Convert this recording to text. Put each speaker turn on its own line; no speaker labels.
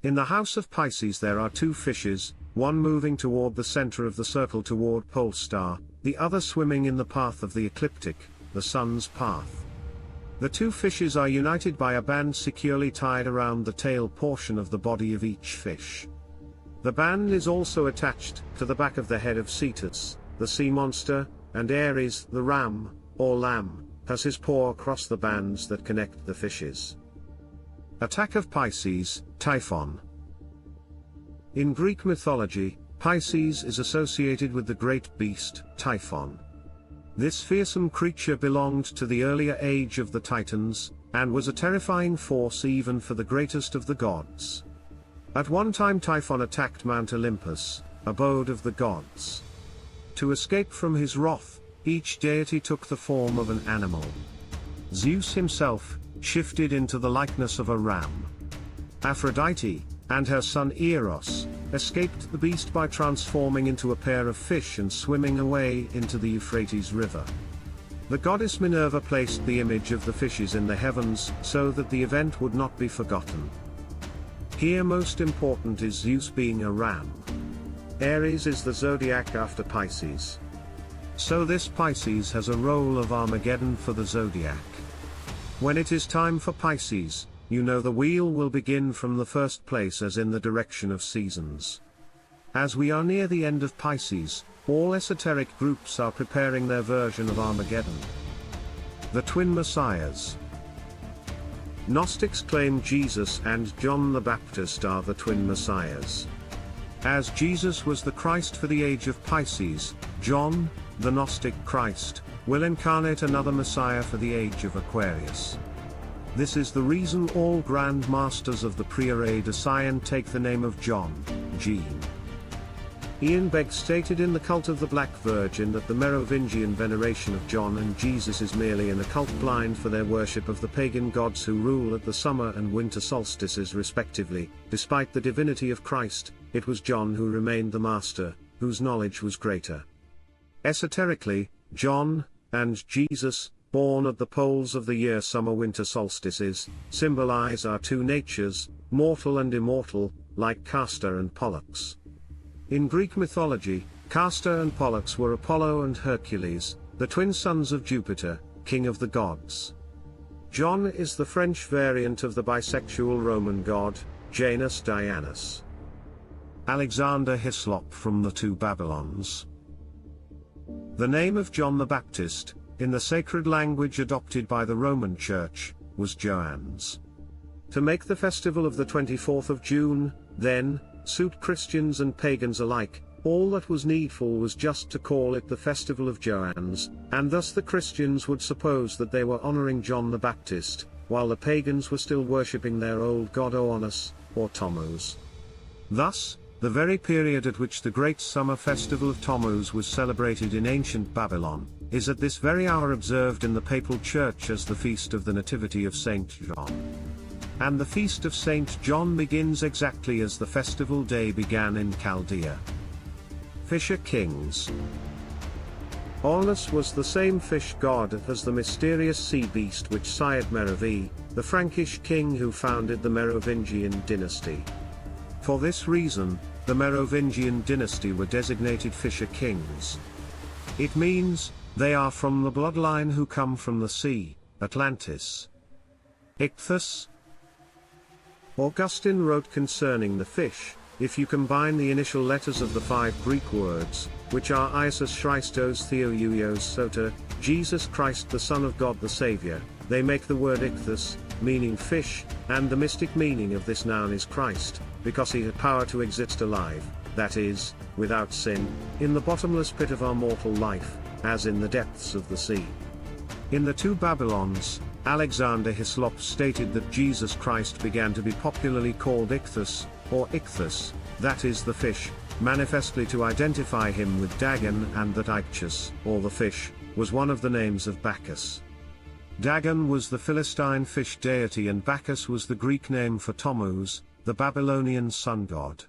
In the House of Pisces there are two fishes, one moving toward the center of the circle toward pole star, the other swimming in the path of the ecliptic, the sun's path. The two fishes are united by a band securely tied around the tail portion of the body of each fish. The band is also attached to the back of the head of Cetus, the sea monster, and Aries, the ram, or lamb, has his paw across the bands that connect the fishes. Attack of Pisces, Typhon. In Greek mythology, Pisces is associated with the great beast, Typhon. This fearsome creature belonged to the earlier age of the Titans, and was a terrifying force even for the greatest of the gods. At one time Typhon attacked Mount Olympus, abode of the gods. To escape from his wrath, each deity took the form of an animal. Zeus himself shifted into the likeness of a ram. Aphrodite, and her son Eros, escaped the beast by transforming into a pair of fish and swimming away into the Euphrates River. The goddess Minerva placed the image of the fishes in the heavens so that the event would not be forgotten. Here most important is Zeus being a ram. Aries is the zodiac after Pisces. So this Pisces has a role of Armageddon for the zodiac. When it is time for Pisces, you know the wheel will begin from the first place as in the direction of seasons. As we are near the end of Pisces, all esoteric groups are preparing their version of Armageddon. The Twin Messiahs. Gnostics claim Jesus and John the Baptist are the twin messiahs. As Jesus was the Christ for the Age of Pisces, John, the Gnostic Christ, will incarnate another Messiah for the Age of Aquarius. This is the reason all Grand Masters of the Prieuré de Sion take the name of John, Jean. Ian Begg stated in The Cult of the Black Virgin that the Merovingian veneration of John and Jesus is merely an occult blind for their worship of the pagan gods who rule at the summer and winter solstices respectively. Despite the divinity of Christ, it was John who remained the master, whose knowledge was greater. Esoterically, John, and Jesus, born at the poles of the year summer-winter solstices, symbolize our two natures, mortal and immortal, like Castor and Pollux. In Greek mythology, Castor and Pollux were Apollo and Hercules, the twin sons of Jupiter, king of the gods. John is the French variant of the bisexual Roman god, Janus Dianus. Alexander Hislop from the Two Babylons. The name of John the Baptist, in the sacred language adopted by the Roman Church, was Joannes. To make the festival of the 24th of June, then, suit Christians and pagans alike, all that was needful was just to call it the Festival of Joannes, and thus the Christians would suppose that they were honoring John the Baptist, while the pagans were still worshipping their old god Oannes, or Tammuz. Thus, the very period at which the great summer festival of Tammuz was celebrated in ancient Babylon, is at this very hour observed in the Papal Church as the Feast of the Nativity of Saint John. And the Feast of Saint John begins exactly as the festival day began in Chaldea. Fisher Kings. Oannes was the same fish god as the mysterious sea beast which sired Merovi, the Frankish king who founded the Merovingian dynasty. For this reason, the Merovingian dynasty were designated Fisher Kings. It means, they are from the bloodline who come from the sea, Atlantis. Ichthus. Augustine wrote concerning the fish, if you combine the initial letters of the 5 Greek words, which are Isis Christos Theouios Soter, Jesus Christ the Son of God the Saviour, they make the word ichthus, meaning fish, and the mystic meaning of this noun is Christ, because he had power to exist alive, that is, without sin, in the bottomless pit of our mortal life, as in the depths of the sea. In the Two Babylons, Alexander Hislop stated that Jesus Christ began to be popularly called Ichthus, or Ichthus, that is the fish, manifestly to identify him with Dagon, and that Ichthus, or the fish, was one of the names of Bacchus. Dagon was the Philistine fish deity and Bacchus was the Greek name for Tammuz, the Babylonian sun god.